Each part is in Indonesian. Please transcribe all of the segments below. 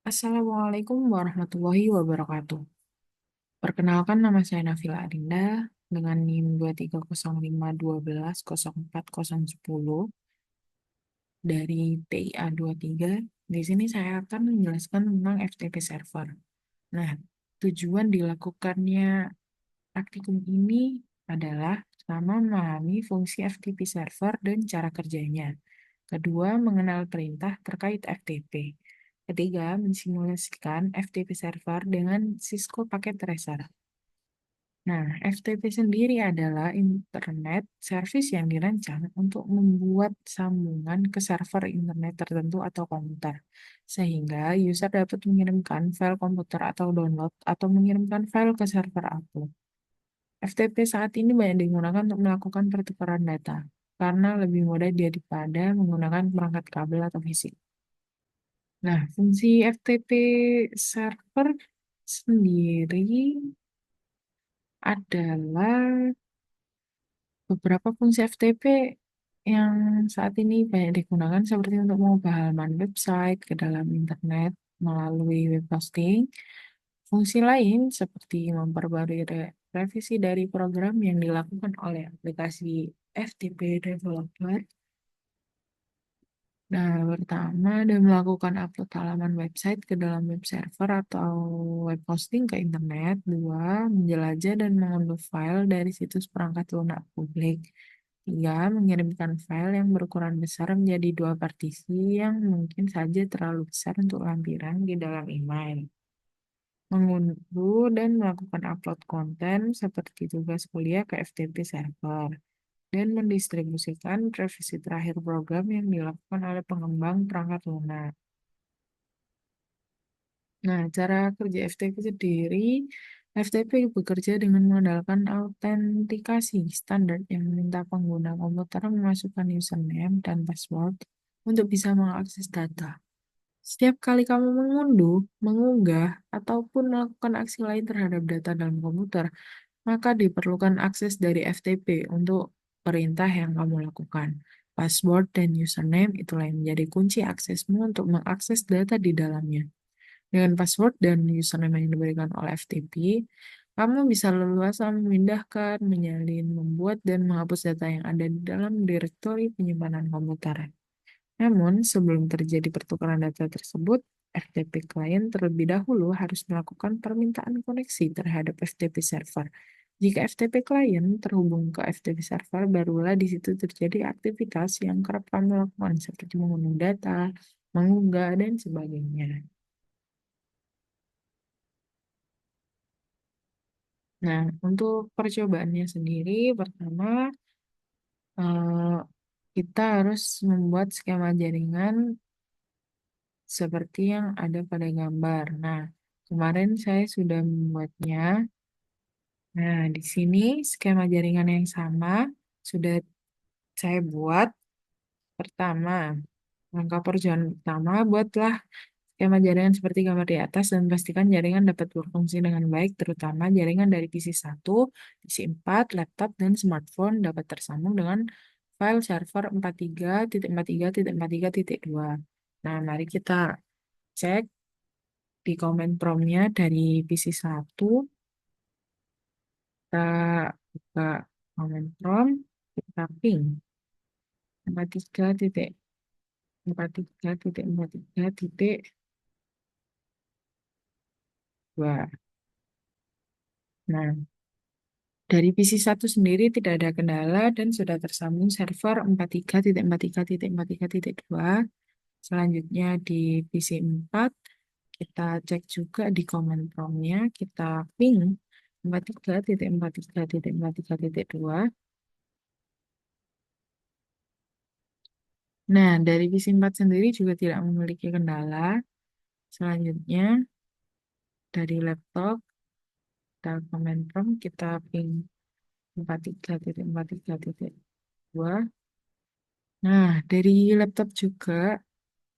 Assalamualaikum warahmatullahi wabarakatuh. Perkenalkan nama saya Nafila Adinda dengan NIM 23051214010 dari TIA 23. Di sini saya akan menjelaskan tentang FTP server. Nah, tujuan dilakukannya praktikum ini adalah pertama memahami fungsi FTP server dan cara kerjanya. Kedua, mengenal perintah terkait FTP. Ketiga, mensimulasikan FTP server dengan Cisco Packet Tracer. Nah, FTP sendiri adalah internet service yang dirancang untuk membuat sambungan ke server internet tertentu atau komputer, sehingga user dapat mengirimkan file komputer atau download atau mengirimkan file ke server upload. FTP saat ini banyak digunakan untuk melakukan pertukaran data, karena lebih mudah daripada menggunakan perangkat kabel atau fisik. Nah, fungsi FTP server sendiri adalah beberapa fungsi FTP yang saat ini banyak digunakan seperti untuk mengubah halaman website ke dalam internet melalui web hosting. Fungsi lain seperti memperbarui revisi dari program yang dilakukan oleh aplikasi FTP developer. Nah, pertama, dan melakukan upload halaman website ke dalam web server atau web hosting ke internet. Dua, menjelajah dan mengunduh file dari situs perangkat lunak publik. Tiga, mengirimkan file yang berukuran besar menjadi dua partisi yang mungkin saja terlalu besar untuk lampiran di dalam email. Mengunduh dan melakukan upload konten seperti tugas kuliah ke FTP server dan mendistribusikan revisi terakhir program yang dilakukan oleh pengembang perangkat lunak. Nah, cara kerja FTP sendiri, FTP bekerja dengan mengandalkan autentikasi standar yang meminta pengguna komputer memasukkan username dan password untuk bisa mengakses data. Setiap kali kamu mengunduh, mengunggah, ataupun melakukan aksi lain terhadap data dalam komputer, maka diperlukan akses dari FTP untuk perintah yang kamu lakukan. Password dan username itulah yang menjadi kunci aksesmu untuk mengakses data di dalamnya. Dengan password dan username yang diberikan oleh FTP, kamu bisa leluasa memindahkan, menyalin, membuat, dan menghapus data yang ada di dalam direktori penyimpanan komputer. Namun, sebelum terjadi pertukaran data tersebut, FTP client terlebih dahulu harus melakukan permintaan koneksi terhadap FTP server. Jika FTP client terhubung ke FTP server, barulah di situ terjadi aktivitas yang kerap kamu lakukan, seperti mengunduh data, mengunggah, dan sebagainya. Nah, untuk percobaannya sendiri, pertama eh, kita harus membuat skema jaringan seperti yang ada pada gambar. Nah, kemarin saya sudah membuatnya. Nah, di sini skema jaringan yang sama sudah saya buat. Pertama, langkah perjalanan pertama, buatlah skema jaringan seperti gambar di atas dan pastikan jaringan dapat berfungsi dengan baik, terutama jaringan dari PC 1, PC 4, laptop, dan smartphone dapat tersambung dengan file server 43.43.43.2. Nah, mari kita cek di komen promnya dari PC 1. Kita buka komen prom, kita ping 43.43.43.2. Nah, dari PC 1 sendiri tidak ada kendala dan sudah tersambung server 43.43.43.2. Selanjutnya di PC 4, kita cek juga di command prompt-nya, kita ping 43.43.43.2. Nah, dari PC 4 sendiri juga tidak memiliki kendala. Selanjutnya, dari laptop, kita command prompt, kita ping 43.43.2. Nah, dari laptop juga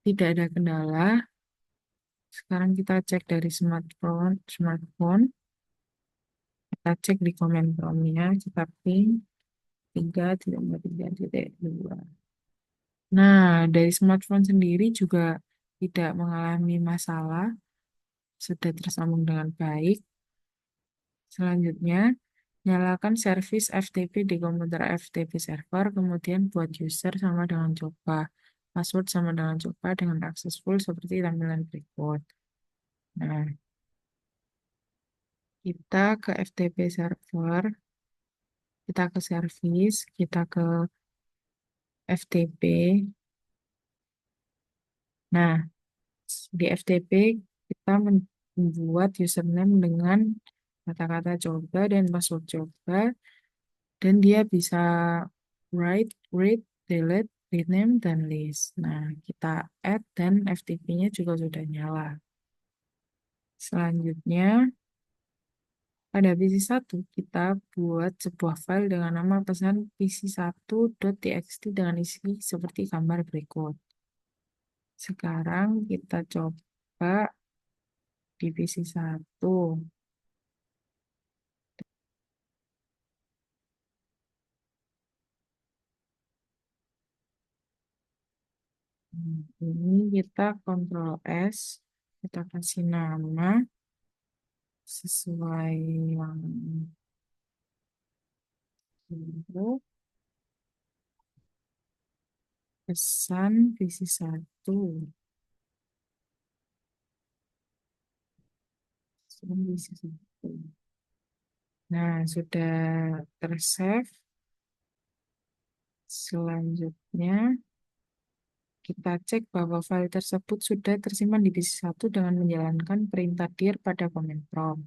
tidak ada kendala. Sekarang kita cek dari smartphone, kita cek di komen prompt-nya, kita ping 3.43.2. Nah, dari smartphone sendiri juga tidak mengalami masalah, sudah tersambung dengan baik. Selanjutnya, nyalakan servis FTP di komputer FTP server, kemudian buat user sama dengan coba, password sama dengan coba dengan akses full seperti tampilan berikut. Nah, kita ke FTP server, kita ke servis, kita ke FTP. Nah, di FTP kita membuat username dengan kata-kata coba dan password coba, dan dia bisa write, read, delete, rename, dan list. Nah, kita add dan FTP-nya juga sudah nyala. Selanjutnya, pada PC1, kita buat sebuah file dengan nama pesan pc1.txt dengan isi seperti gambar berikut. Sekarang kita coba di PC1. Ini kita Ctrl S, kita kasih nama sesuai yang itu, pesan PC1. Pesan PC1. Nah, sudah tersave. Selanjutnya, kita cek bahwa file tersebut sudah tersimpan di PC1 dengan menjalankan perintah dir pada command prompt.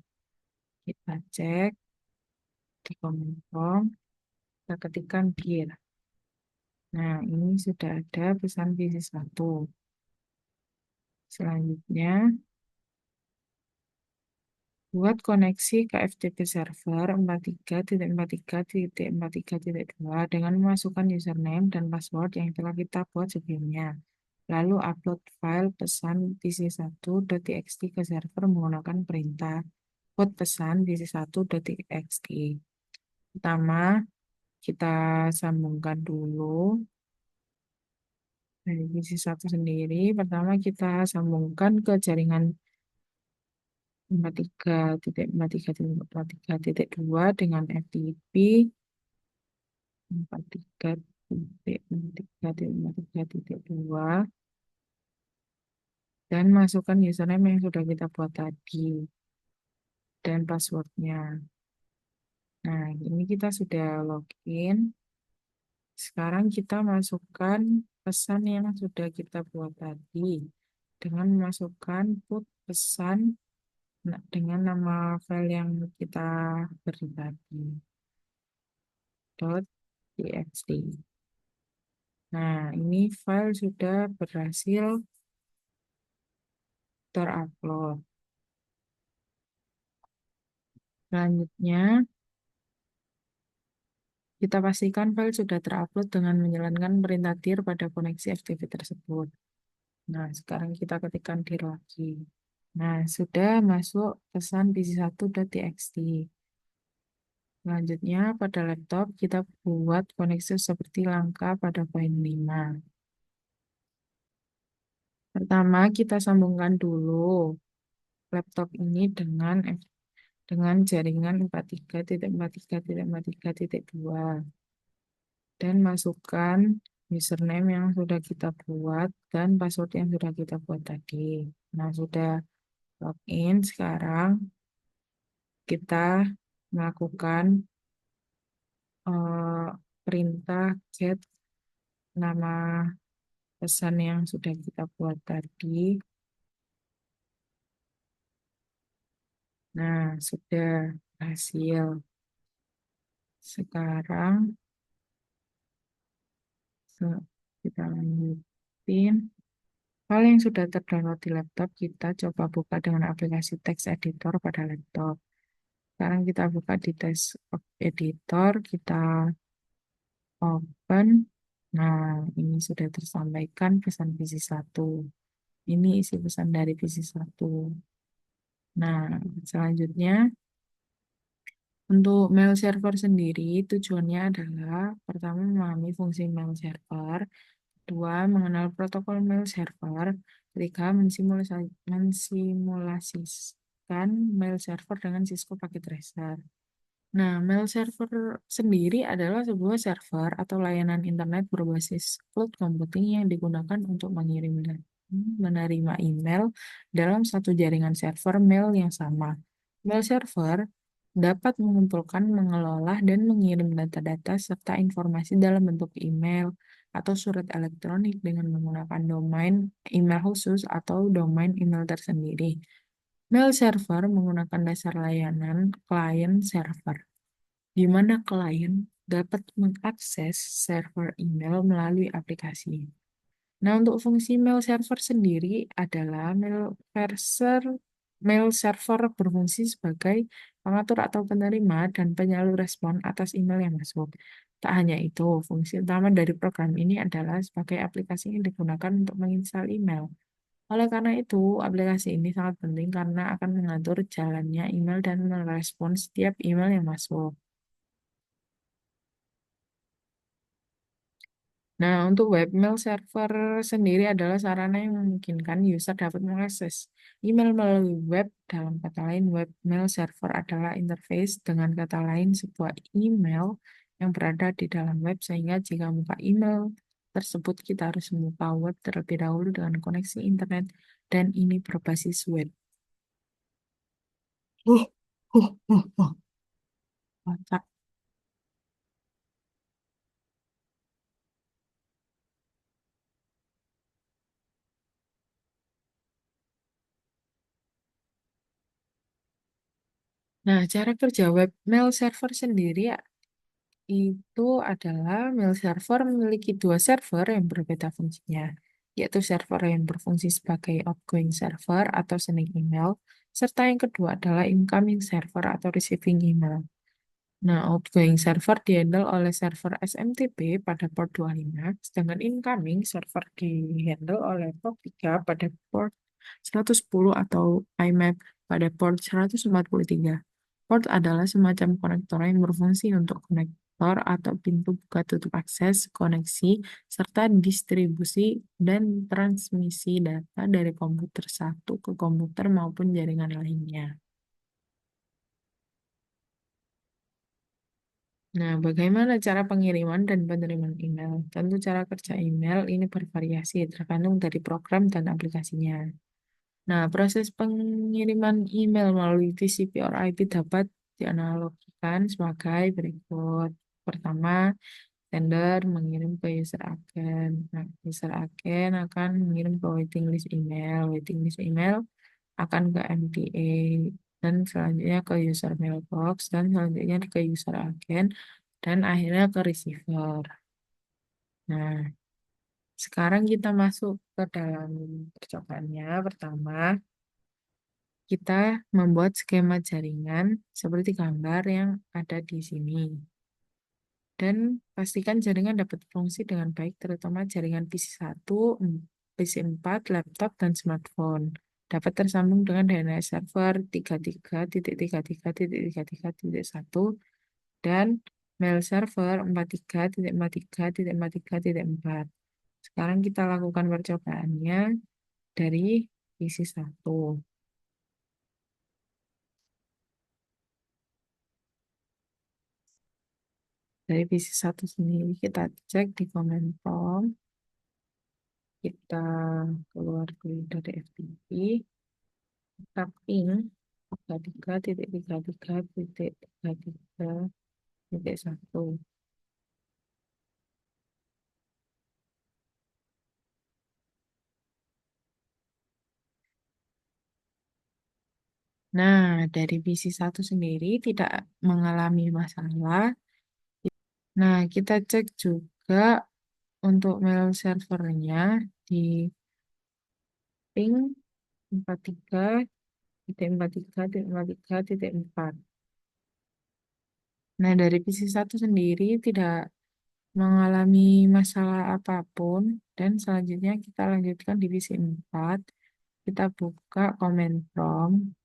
Kita cek di command prompt, kita ketikkan dir. Nah, ini sudah ada pesan PC1. Selanjutnya, buat koneksi ke FTP server 43.43.43.2 dengan memasukkan username dan password yang telah kita buat sebelumnya. Lalu upload file pesan pc1.txt ke server menggunakan perintah put pesan pc1.txt. Pertama, kita sambungkan dulu dari PC1 sendiri. Pertama, kita sambungkan ke jaringan 43.43.43.2 dengan FTP 43.43.43.2 dan masukkan username yang sudah kita buat tadi dan passwordnya. Nah, ini kita sudah login. Sekarang kita masukkan pesan yang sudah kita buat tadi dengan memasukkan put pesan dengan nama file yang kita beri tadi, .txt. Nah, ini file sudah berhasil terupload. Selanjutnya, kita pastikan file sudah terupload dengan menjalankan perintah dir pada koneksi FTP tersebut. Nah, sekarang kita ketikkan dir lagi. Nah, sudah masuk pesan pc1.txt. Selanjutnya, pada laptop kita buat koneksi seperti langkah pada poin 5. Pertama, kita sambungkan dulu laptop ini dengan jaringan 43.43.43.2 dan masukkan username yang sudah kita buat dan password yang sudah kita buat tadi. Nah, sudah login. Sekarang kita melakukan eh, perintah get nama pesan yang sudah kita buat tadi. Nah, sudah berhasil. Sekarang kita lanjutin. Hal yang sudah terdownload di laptop, kita coba buka dengan aplikasi text editor pada laptop. Sekarang kita buka di text editor, kita open. Nah, ini sudah tersampaikan pesan PC1. Ini isi pesan dari PC1. Nah, selanjutnya untuk mail server sendiri tujuannya adalah pertama memahami fungsi mail server, kedua mengenal protokol mail server, ketika mensimulasikan mail server dengan Cisco Packet Tracer. Nah, mail server sendiri adalah sebuah server atau layanan internet berbasis cloud computing yang digunakan untuk mengirim dan menerima email dalam satu jaringan server mail yang sama. Mail server dapat mengumpulkan, mengelola, dan mengirim data-data serta informasi dalam bentuk email atau surat elektronik dengan menggunakan domain email khusus atau domain email tersendiri. Mail server menggunakan dasar layanan client server di mana klien dapat mengakses server email melalui aplikasi. Nah, untuk fungsi mail server sendiri adalah mail server berfungsi sebagai pengatur atau penerima dan penyalur respon atas email yang masuk. Tak hanya itu, fungsi utama dari program ini adalah sebagai aplikasi yang digunakan untuk menginstal email. Oleh karena itu, aplikasi ini sangat penting karena akan mengatur jalannya email dan merespons setiap email yang masuk. Nah, untuk webmail server sendiri adalah sarana yang memungkinkan user dapat mengakses email melalui web. Dalam kata lain, webmail server adalah interface, dengan kata lain sebuah email yang berada di dalam web, sehingga jika buka email tersebut kita harus membuka web terlebih dahulu dengan koneksi internet dan ini berbasis web. Uh, Kocak. Nah, cara kerja webmail server sendiri itu adalah mail server memiliki dua server yang berbeda fungsinya, yaitu server yang berfungsi sebagai outgoing server atau sending email, serta yang kedua adalah incoming server atau receiving email. Nah, outgoing server dihandle oleh server SMTP pada port 25, sedangkan incoming server dihandle oleh port 3 pada port 110 atau IMAP pada port 143. Port adalah semacam konektor yang berfungsi untuk konektor atau pintu buka tutup akses, koneksi, serta distribusi dan transmisi data dari komputer satu ke komputer maupun jaringan lainnya. Nah, bagaimana cara pengiriman dan penerimaan email? Tentu cara kerja email ini bervariasi tergantung dari program dan aplikasinya. Nah, proses pengiriman email melalui TCP or IP dapat dianalogikan sebagai berikut. Pertama, sender mengirim ke user agent. Nah, user agent akan mengirim ke waiting list email. Waiting list email akan ke MTA dan selanjutnya ke user mailbox dan selanjutnya ke user agent dan akhirnya ke receiver. Nah, sekarang kita masuk ke dalam percobaannya. Pertama, kita membuat skema jaringan seperti gambar yang ada di sini. Dan pastikan jaringan dapat fungsi dengan baik, terutama jaringan PC1, PC4, laptop, dan smartphone. Dapat tersambung dengan DNS server 33.33.33.1 dan mail server 43.43.43.4. Sekarang kita lakukan percobaannya dari PC1. Dari PC1 sendiri kita cek di command prompt, kita keluar dulu dari FTP, kita ping 33.33.33.1. Nah, dari PC1 sendiri tidak mengalami masalah. Nah, kita cek juga untuk mail servernya di ping 43.43.43.4. Nah, dari PC1 sendiri tidak mengalami masalah apapun. Dan selanjutnya kita lanjutkan di PC4. Kita buka command prompt.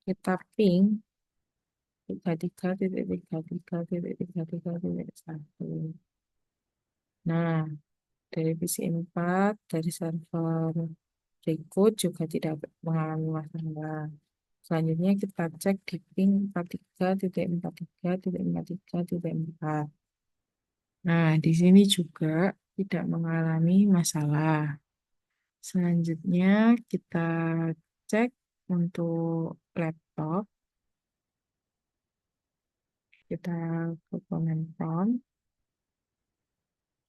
Kita ping 33.33.33.1. Nah, dari PC4, dari server berikut juga tidak mengalami masalah. Selanjutnya kita cek di ping 43.43.43.4. Nah, di sini juga tidak mengalami masalah. Selanjutnya kita cek untuk laptop. Kita ke comment prompt.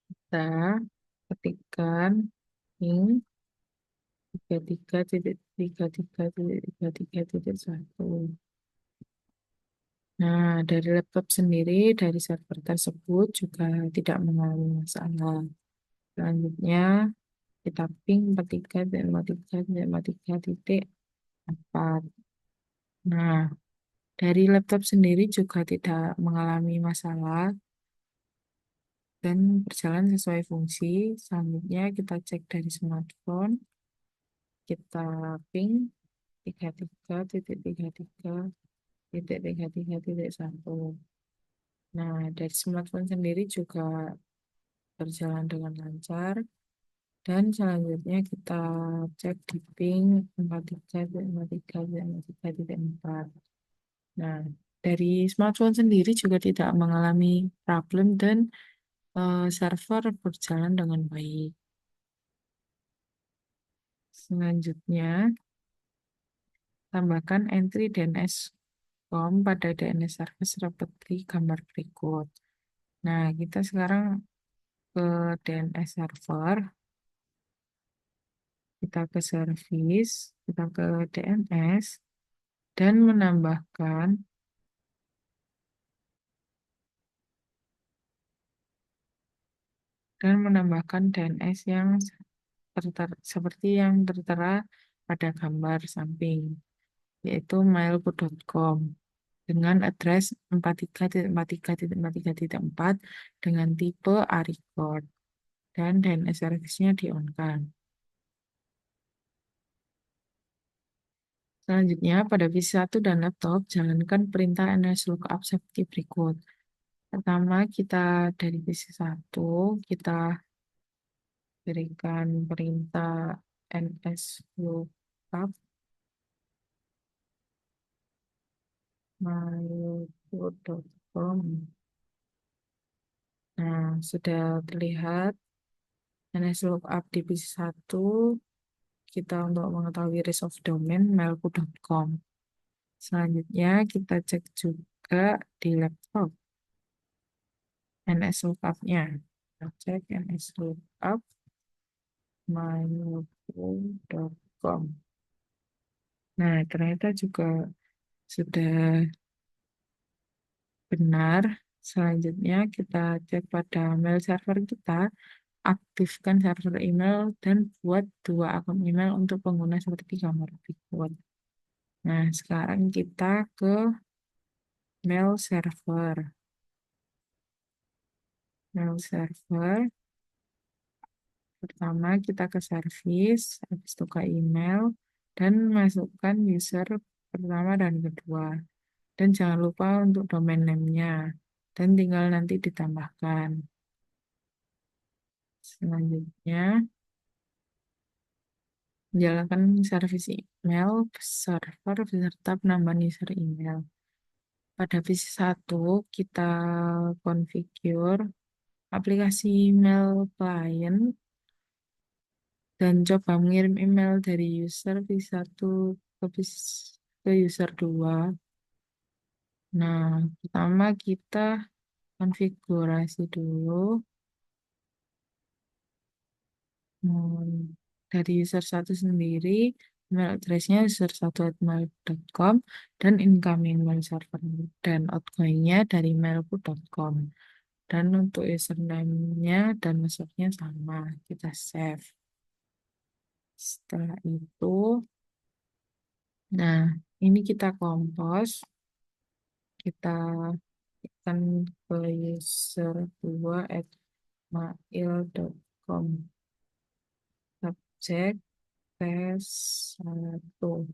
Kita ketikkan ping 33.33.33.1. Nah, dari laptop sendiri, dari server tersebut juga tidak mengalami masalah. Selanjutnya, kita ping 43.43.43.4. Nah, dari laptop sendiri juga tidak mengalami masalah dan berjalan sesuai fungsi. Selanjutnya, kita cek dari smartphone. Kita ping 33.33.1. Nah, dari smartphone sendiri juga berjalan dengan lancar. Dan selanjutnya kita cek di ping 43.43.43.4. Nah, dari smartphone sendiri juga tidak mengalami problem dan server berjalan dengan baik. Selanjutnya, tambahkan entry DNS.com pada DNS service seperti gambar berikut. Nah, kita sekarang ke DNS server, kita ke service, kita ke DNS, dan menambahkan DNS yang seperti yang tertera pada gambar samping, yaitu mailku.com dengan address 43.43.43.4 dengan tipe A-record dan DNS service-nya di-on-kan. Selanjutnya, pada PC1 dan laptop, jalankan perintah nslookup seperti berikut. Pertama, kita dari PC1, kita berikan perintah nslookup mail.com. Nah, sudah terlihat nslookup di PC1, kita untuk mengetahui range of domain mailku.com. Selanjutnya, kita cek juga di laptop nslookup-nya. Kita cek nslookup mailku.com. Nah, ternyata juga sudah benar. Selanjutnya kita cek pada mail server kita, aktifkan server email dan buat 2 akun email untuk pengguna seperti gambar berikut. Nah, sekarang kita ke mail server. Mail server, pertama kita ke service, habis itu ke email, dan masukkan user pertama dan kedua. Dan jangan lupa untuk domain name-nya. Dan tinggal nanti ditambahkan. Selanjutnya, jalankan service email server beserta penambahan user email. Pada PC1, kita configure aplikasi email client dan coba mengirim email dari user PC1 ke user 2. Nah, pertama kita konfigurasi dulu. Dari user 1 sendiri, email address-nya user1@mail.com dan incoming mail server dan outgoing-nya dari mailku.com. Dan untuk username-nya dan password-nya sama, kita save. Setelah itu, nah ini kita compose, kita akan ke user2@mail.com. Subjek tes 1.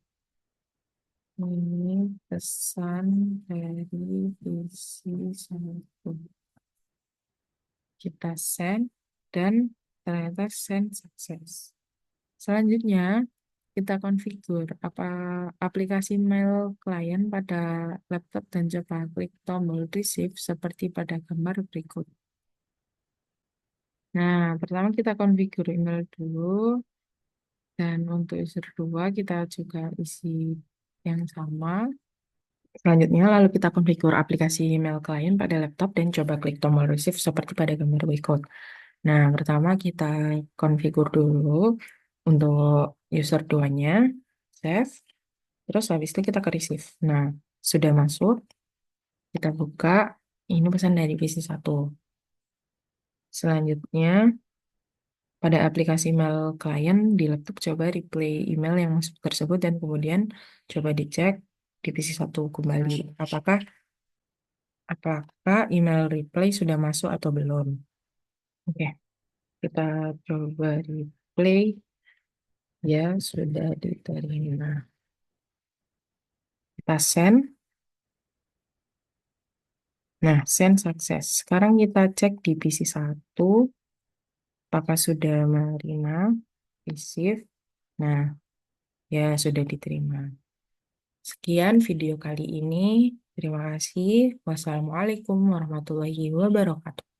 Ini pesan dari PC1. Kita send dan ternyata send sukses. Selanjutnya, kita konfigur aplikasi mail klien pada laptop dan coba klik tombol receive seperti pada gambar berikut. Nah, pertama kita konfigur email dulu, dan untuk user 2 kita juga isi yang sama. Selanjutnya, lalu kita konfigur aplikasi email klien pada laptop dan coba klik tombol receive seperti pada gambar berikut. Nah, pertama kita konfigur dulu untuk user 2-nya, save, terus habis itu kita ke receive. Nah, sudah masuk, kita buka, ini pesan dari PC 1. Selanjutnya, pada aplikasi email klien di laptop, coba replay email yang masuk tersebut dan kemudian coba dicek di PC 1 kembali. Apakah email replay sudah masuk atau belum? Oke, kita coba replay. Ya, sudah diterima. Kita send. Nah, send sukses. Sekarang kita cek di PC 1, apakah sudah menerima, receive. Nah, ya sudah diterima. Sekian video kali ini. Terima kasih. Wassalamualaikum warahmatullahi wabarakatuh.